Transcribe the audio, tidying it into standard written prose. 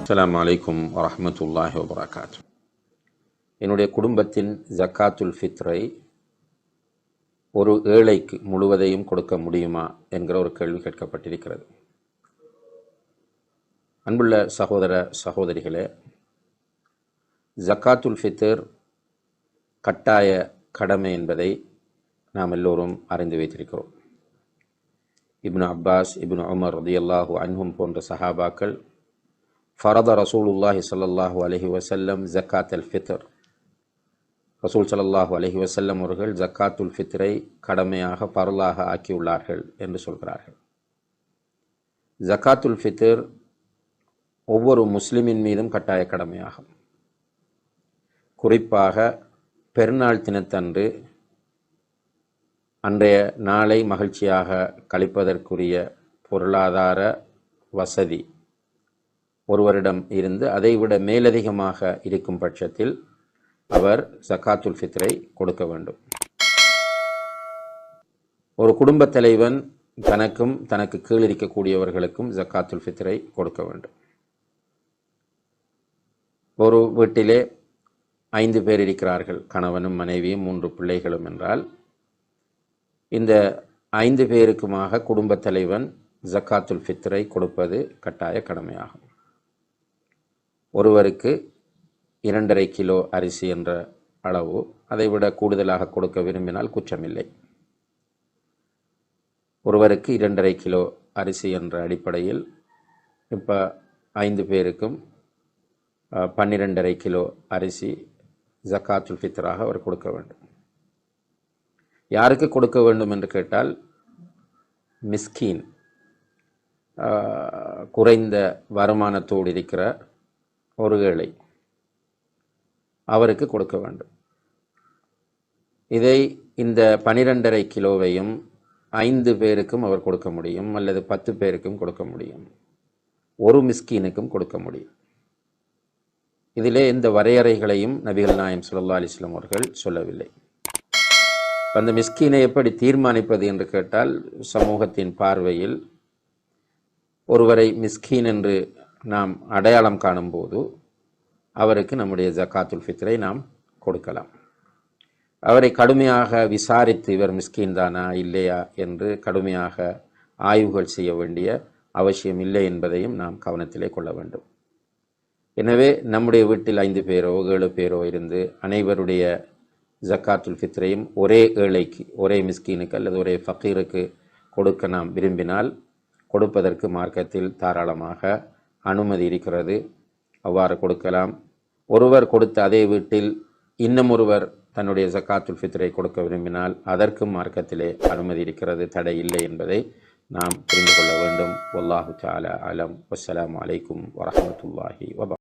அஸ்ஸலாமு அலைக்கும் வரஹ்மத்துல்லாஹி வபரகாத்துஹு. என்னுடைய குடும்பத்தின் ஜக்காத்துல் ஃபித்ரை ஒரு ஏழைக்கு முழுவதையும் கொடுக்க முடியுமா என்கிற ஒரு கேள்வி கேட்கப்பட்டிருக்கிறது. அன்புள்ள சகோதர சகோதரிகளே, ஜக்காத்துல் ஃபித்ர் கட்டாய கடமை என்பதை நாம் எல்லோரும் அறிந்து வைத்திருக்கிறோம். இப்னு அப்பாஸ், இப்னு உமர் ரலியல்லாஹு அன்ஹும் போன்ற சஹாபாக்கள் ஃபரத ரசூலுல்லாஹி ஸல்லல்லாஹு அலைஹி வஸல்லம் ஜக்காத்துல் ஃபித்ர், ரசூல் ஸல்லல்லாஹு அலைஹி வஸல்லம் அவர்கள் ஜக்காத்துல் ஃபித்ரை கடமையாக பரலாக ஆக்கியுள்ளார்கள் என்று சொல்கிறார்கள். ஜக்காத்துல் ஃபித்ர் ஒவ்வொரு முஸ்லிமின் மீதும் கட்டாய கடமையாகும். குறிப்பாக பெருநாள் தினத்தன்று அன்றைய நாளை மகிழ்ச்சியாக கழிப்பதற்குரிய பொருளாதார வசதி ஒருவரிடம் இருந்து அதைவிட மேலதிகமாக இருக்கும் பட்சத்தில் அவர் ஜக்காத்துல் ஃபித்ரை கொடுக்க வேண்டும். ஒரு குடும்பத் தலைவன் தனக்கும் தனக்கு கீழ் இருக்கக்கூடியவர்களுக்கும் ஜக்காத்துல் ஃபித்ரை கொடுக்க வேண்டும். ஒரு வீட்டிலே 5 பேர் இருக்கிறார்கள், கணவனும் மனைவியும் 3 பிள்ளைகளும் என்றால், இந்த 5 பேருக்குமாக குடும்பத் தலைவன் ஜக்காத்துல் ஃபித்ரை கொடுப்பது கட்டாய கடமையாகும். ஒருவருக்கு 2.5 கிலோ அரிசி என்ற அளவு, அதைவிட கூடுதலாக கொடுக்க விரும்பினால் குற்றமில்லை. ஒருவருக்கு 2.5 கிலோ அரிசி என்ற அடிப்படையில் இப்போ 5 பேருக்கும் 12.5 கிலோ அரிசி ஜக்காத்துல் ஃபித்ராக அவர் கொடுக்க வேண்டும். யாருக்கு கொடுக்க வேண்டும் என்று கேட்டால், மிஸ்கீன், குறைந்த வருமானத்தோடு இருக்கிற ஒரு ஏழை, அவருக்கு கொடுக்க வேண்டும். இதை இந்த 12.5 கிலோவையும் 5 பேருக்கும் அவர் கொடுக்க முடியும், அல்லது 10 பேருக்கும் கொடுக்க முடியும், ஒரு மிஸ்கீனுக்கும் கொடுக்க முடியும். இதிலே இந்த வரையறைகளையும் நபிகள் நாயகம் ஸல்லல்லாஹு அலைஹி வஸல்லம் அவர்கள் சொல்லவில்லை. அந்த மிஸ்கீனை எப்படி தீர்மானிப்பது என்று கேட்டால், சமூகத்தின் பார்வையில் ஒருவரை மிஸ்கீன் என்று நாம் அடையாளம் காணும்போது அவருக்கு நம்முடைய ஜக்காத்துல் ஃபித்ரை நாம் கொடுக்கலாம். அவரை கடுமையாக விசாரித்து இவர் மிஸ்கீன் தானா இல்லையா என்று கடுமையாக ஆய்வுகள் செய்ய வேண்டிய அவசியம் இல்லை என்பதையும் நாம் கவனத்திலே கொள்ள வேண்டும். எனவே நம்முடைய வீட்டில் 5 பேரோ 7 பேரோ இருந்து அனைவருடைய ஜக்காத்துல் ஃபித்ரையும் ஒரே ஏழைக்கு, ஒரே மிஸ்கீனுக்கு அல்லது ஒரே ஃபக்கீருக்கு கொடுக்க நாம் விரும்பினால் கொடுப்பதற்கு மார்க்கத்தில் தாராளமாக அனுமதி இருக்கிறது. அவ்வாறு கொடுக்கலாம். ஒருவர் கொடுத்த அதே வீட்டில் இன்னும் ஒருவர் தன்னுடைய ஜக்காத்துல் ஃபித்ரை கொடுக்க விரும்பினால் அதற்கும் மார்க்கத்திலே அனுமதி இருக்கிறது, தடை இல்லை என்பதை நாம் புரிந்து கொள்ள வேண்டும். வல்லாஹு தஆலா அலம். வஸ்ஸலாமு அலைக்கும் வரஹ்மத்துல்லாஹி வபரகாத்துஹு.